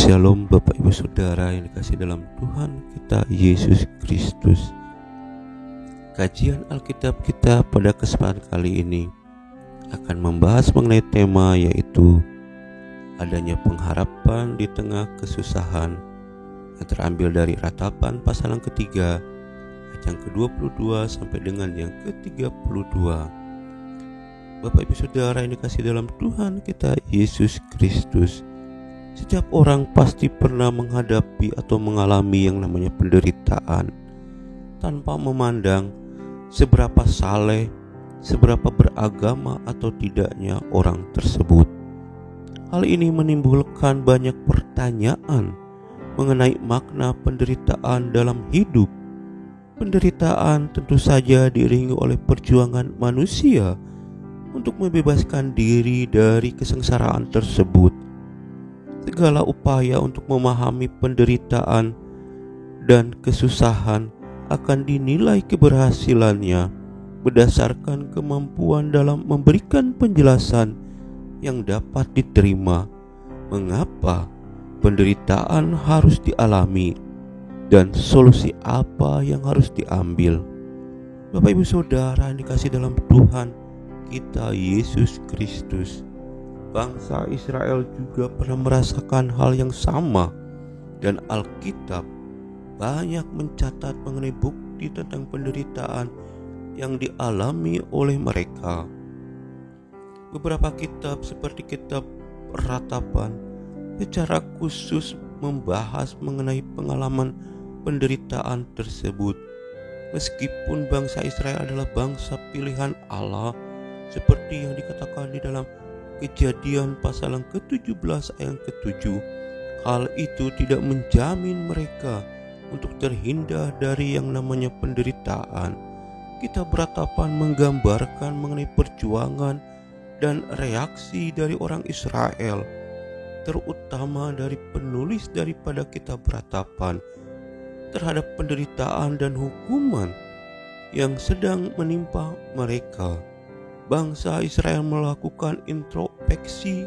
Shalom Bapak Ibu Saudara yang dikasihi dalam Tuhan kita Yesus Kristus. Kajian Alkitab kita pada kesempatan kali ini akan membahas mengenai tema yaitu adanya pengharapan di tengah kesusahan, yang terambil dari Ratapan pasal yang ketiga ayat yang ke-22 sampai dengan yang ke-32. Bapak Ibu Saudara yang dikasihi dalam Tuhan kita Yesus Kristus, setiap orang pasti pernah menghadapi atau mengalami yang namanya penderitaan, tanpa memandang seberapa saleh, seberapa beragama atau tidaknya orang tersebut. Hal ini menimbulkan banyak pertanyaan mengenai makna penderitaan dalam hidup. Penderitaan tentu saja diiringi oleh perjuangan manusia untuk membebaskan diri dari kesengsaraan tersebut. Segala upaya untuk memahami penderitaan dan kesusahan akan dinilai keberhasilannya berdasarkan kemampuan dalam memberikan penjelasan yang dapat diterima mengapa penderitaan harus dialami dan solusi apa yang harus diambil. Bapak Ibu Saudara yang dikasihi dalam Tuhan kita Yesus Kristus, bangsa Israel juga pernah merasakan hal yang sama, dan Alkitab banyak mencatat mengenai bukti tentang penderitaan yang dialami oleh mereka. Beberapa kitab seperti kitab Ratapan secara khusus membahas mengenai pengalaman penderitaan tersebut. Meskipun bangsa Israel adalah bangsa pilihan Allah, seperti yang dikatakan di dalam Kejadian pasal yang ke-17 ayat yang ke-7, hal itu tidak menjamin mereka untuk terhindar dari yang namanya penderitaan. Kitab Ratapan menggambarkan mengenai perjuangan dan reaksi dari orang Israel, terutama dari penulis daripada kitab Ratapan, terhadap penderitaan dan hukuman yang sedang menimpa mereka. Bangsa Israel melakukan introspeksi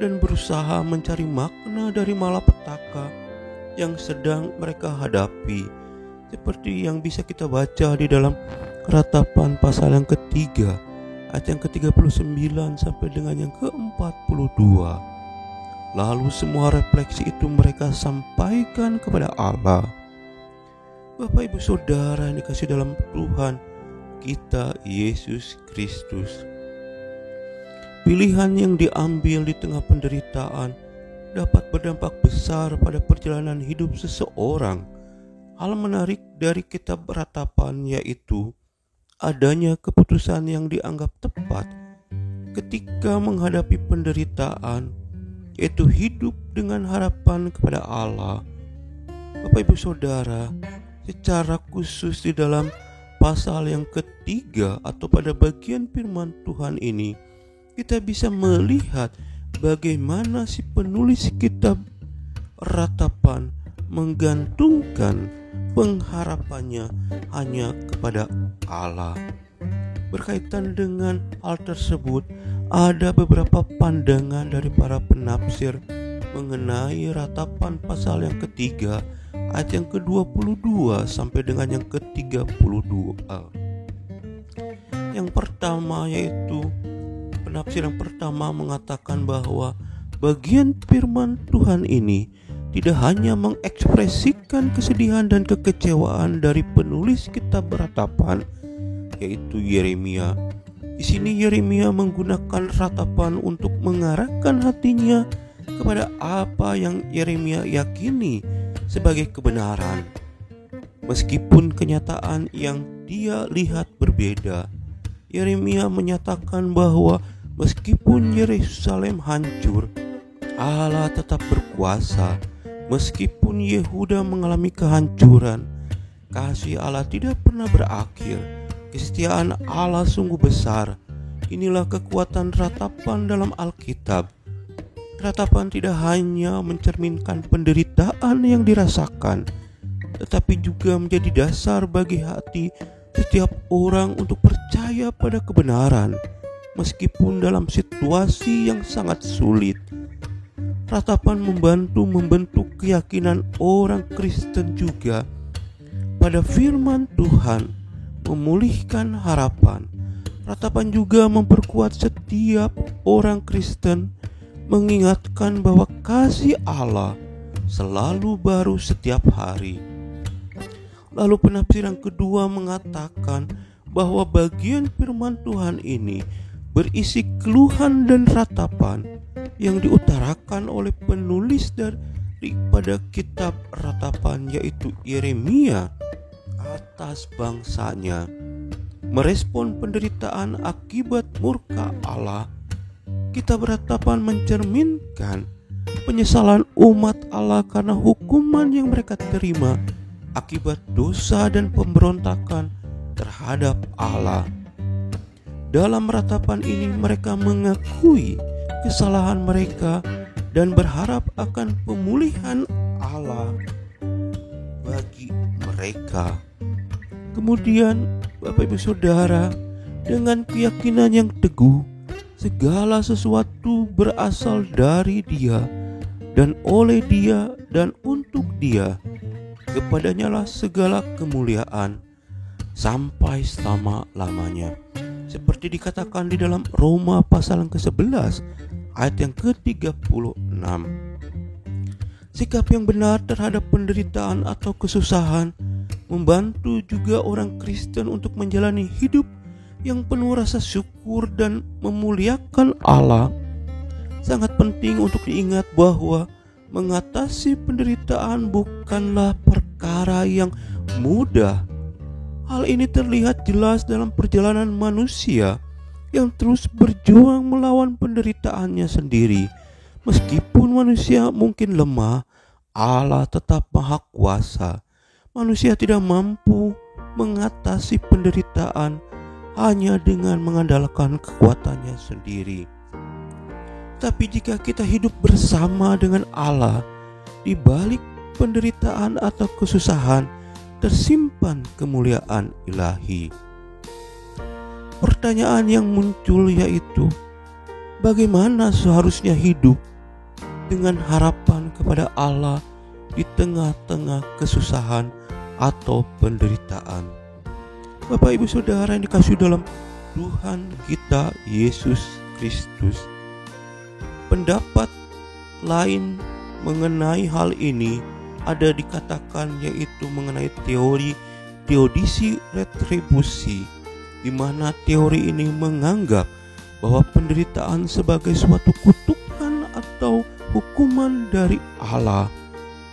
dan berusaha mencari makna dari malapetaka yang sedang mereka hadapi, seperti yang bisa kita baca di dalam Ratapan pasal yang ketiga ayat yang ke-39 sampai dengan yang ke-42. Lalu semua refleksi itu mereka sampaikan kepada Allah. Bapak Ibu Saudara yang dikasihi dalam Tuhan kita Yesus Kristus, pilihan yang diambil di tengah penderitaan dapat berdampak besar pada perjalanan hidup seseorang. Hal menarik dari kitab Ratapan yaitu adanya keputusan yang dianggap tepat ketika menghadapi penderitaan, yaitu hidup dengan harapan kepada Allah. Bapak Ibu Saudara, secara khusus di dalam pasal yang ketiga atau pada bagian firman Tuhan ini, kita bisa melihat bagaimana si penulis kitab Ratapan menggantungkan pengharapannya hanya kepada Allah. Berkaitan dengan hal tersebut, ada beberapa pandangan dari para penafsir mengenai Ratapan pasal yang ketiga ayat yang ke-22 sampai dengan yang ke-32. Yang pertama yaitu penafsir yang pertama mengatakan bahwa bagian firman Tuhan ini tidak hanya mengekspresikan kesedihan dan kekecewaan dari penulis kitab Ratapan, yaitu Yeremia. Di sini Yeremia menggunakan Ratapan untuk mengarahkan hatinya kepada apa yang Yeremia yakini sebagai kebenaran, meskipun kenyataan yang dia lihat berbeda. Yeremia menyatakan bahwa meskipun Yerusalem hancur, Allah tetap berkuasa. Meskipun Yehuda mengalami kehancuran, kasih Allah tidak pernah berakhir. Kesetiaan Allah sungguh besar. Inilah kekuatan Ratapan dalam Alkitab. Ratapan tidak hanya mencerminkan penderitaan yang dirasakan, tetapi juga menjadi dasar bagi hati setiap orang untuk percaya pada kebenaran, meskipun dalam situasi yang sangat sulit. ratapan membantu membentuk keyakinan orang Kristen juga pada firman Tuhan, memulihkan harapan. Ratapan juga memperkuat setiap orang Kristen, mengingatkan bahwa kasih Allah selalu baru setiap hari. Lalu penafsiran kedua mengatakan bahwa bagian firman Tuhan ini berisi keluhan dan ratapan yang diutarakan oleh penulis daripada kitab ratapan, yaitu Yeremia, atas bangsanya. Merespon penderitaan akibat murka Allah, kitab ratapan mencerminkan penyesalan umat Allah karena hukuman yang mereka terima akibat dosa dan pemberontakan terhadap Allah. Dalam ratapan ini mereka mengakui kesalahan mereka dan berharap akan pemulihan Allah bagi mereka. Kemudian Bapak Ibu Saudara, dengan keyakinan yang teguh, segala sesuatu berasal dari Dia dan oleh Dia dan untuk Dia. Kepadanya lah segala kemuliaan sampai selama-lamanya. Seperti dikatakan di dalam Roma pasal yang ke-11 ayat yang ke-36. Sikap yang benar terhadap penderitaan atau kesusahan membantu juga orang Kristen untuk menjalani hidup yang penuh rasa syukur dan memuliakan Allah. Sangat penting untuk diingat bahwa mengatasi penderitaan bukanlah perkara yang mudah. Hal ini terlihat jelas dalam perjalanan manusia yang terus berjuang melawan penderitaannya sendiri. Meskipun manusia mungkin lemah, Allah tetap Maha Kuasa. Manusia tidak mampu mengatasi penderitaan hanya dengan mengandalkan kekuatannya sendiri. Tapi jika kita hidup bersama dengan Allah, di balik penderitaan atau kesusahan tersimpan kemuliaan ilahi. Pertanyaan yang muncul yaitu, bagaimana seharusnya hidup dengan harapan kepada Allah di tengah-tengah kesusahan atau penderitaan? Bapak Ibu Saudara yang dikasihi dalam Tuhan kita Yesus Kristus, pendapat lain mengenai hal ini ada dikatakan, yaitu mengenai teori teodisi retribusi, di mana teori ini menganggap bahwa penderitaan sebagai suatu kutukan atau hukuman dari Allah.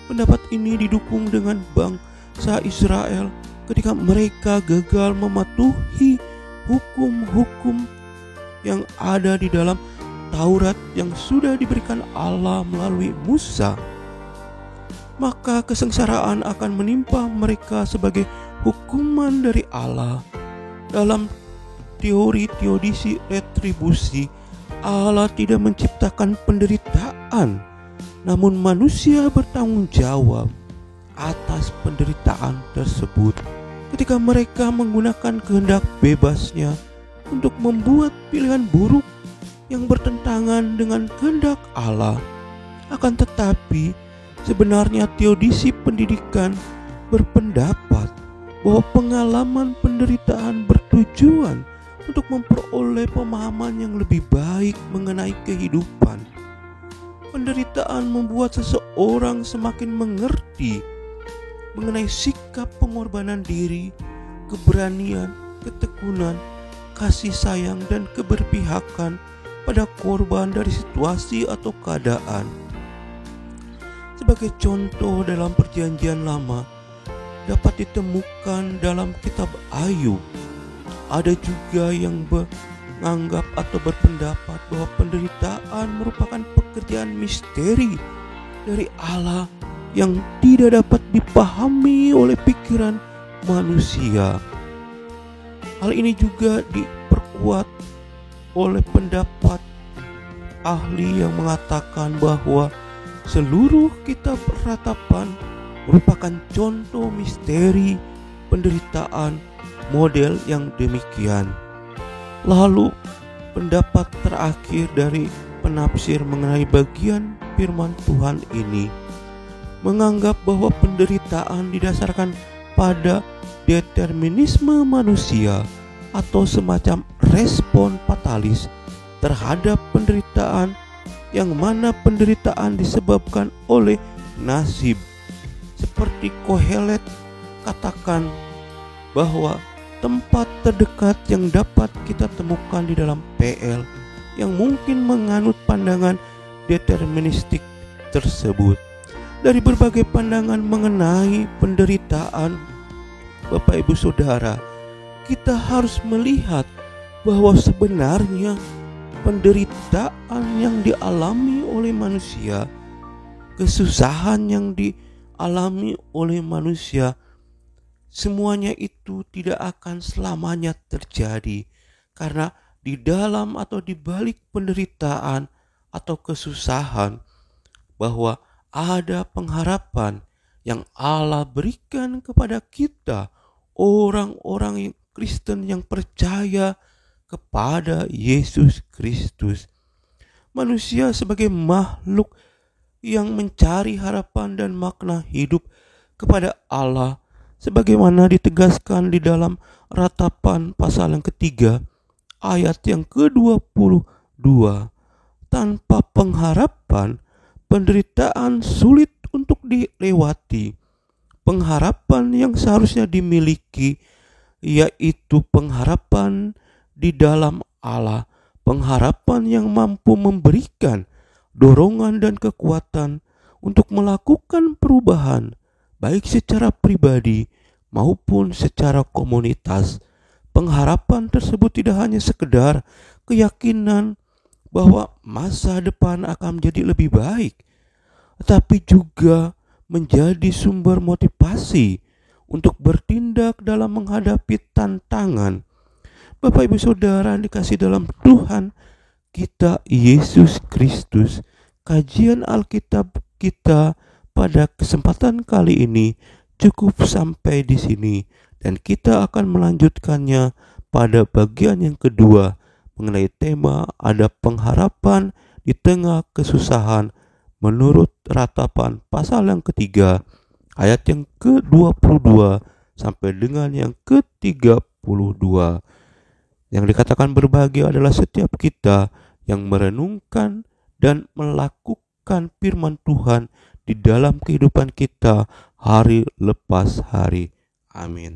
Pendapat ini didukung dengan bangsa Israel ketika mereka gagal mematuhi hukum-hukum yang ada di dalam Taurat yang sudah diberikan Allah melalui Musa. Maka kesengsaraan akan menimpa mereka sebagai hukuman dari Allah. Dalam teori teodisi retribusi, Allah tidak menciptakan penderitaan, namun manusia bertanggung jawab atas penderitaan tersebut ketika mereka menggunakan kehendak bebasnya untuk membuat pilihan buruk yang bertentangan dengan kehendak Allah. Akan tetapi sebenarnya teodisi pendidikan berpendapat bahwa pengalaman penderitaan bertujuan untuk memperoleh pemahaman yang lebih baik mengenai kehidupan. Penderitaan membuat seseorang semakin mengerti mengenai sikap pengorbanan diri, keberanian, ketekunan, kasih sayang, dan keberpihakan pada korban dari situasi atau keadaan. Sebagai contoh, dalam Perjanjian Lama dapat ditemukan dalam kitab Ayub. Ada juga yang menganggap atau berpendapat bahwa penderitaan merupakan pekerjaan misteri dari Allah yang tidak dapat dipahami oleh pikiran manusia. Hal ini juga diperkuat oleh pendapat ahli yang mengatakan bahwa seluruh kitab ratapan merupakan contoh misteri penderitaan model yang demikian. Lalu pendapat terakhir dari penafsir mengenai bagian firman Tuhan ini, menganggap bahwa penderitaan didasarkan pada determinisme manusia atau semacam respon fatalis terhadap penderitaan, yang mana penderitaan disebabkan oleh nasib. Seperti Kohelet katakan bahwa tempat terdekat yang dapat kita temukan di dalam PL yang mungkin menganut pandangan deterministik tersebut. Dari berbagai pandangan mengenai penderitaan, Bapak Ibu Saudara, kita harus melihat bahwa sebenarnya penderitaan yang dialami oleh manusia, kesusahan yang dialami oleh manusia, semuanya itu tidak akan selamanya terjadi, karena di dalam atau di balik penderitaan atau kesusahan bahwa ada pengharapan yang Allah berikan kepada kita, orang-orang Kristen yang percaya kepada Yesus Kristus. Manusia sebagai makhluk yang mencari harapan dan makna hidup kepada Allah, sebagaimana ditegaskan di dalam Ratapan pasal yang ketiga ayat yang ke-22. Tanpa pengharapan, penderitaan sulit untuk dilewati. Pengharapan yang seharusnya dimiliki yaitu pengharapan di dalam Allah, pengharapan yang mampu memberikan dorongan dan kekuatan untuk melakukan perubahan, baik secara pribadi maupun secara komunitas. Pengharapan tersebut tidak hanya sekedar keyakinan bahwa masa depan akan menjadi lebih baik, tetapi juga menjadi sumber motivasi untuk bertindak dalam menghadapi tantangan. Bapak Ibu Saudara dikasih dalam Tuhan kita Yesus Kristus, kajian Alkitab kita pada kesempatan kali ini cukup sampai di sini, dan kita akan melanjutkannya pada bagian yang kedua mengenai tema ada pengharapan di tengah kesusahan menurut Ratapan pasal yang ketiga ayat yang ke-22 sampai dengan yang ke-32. Yang dikatakan berbahagia adalah setiap kita yang merenungkan dan melakukan firman Tuhan di dalam kehidupan kita hari lepas hari. Amin.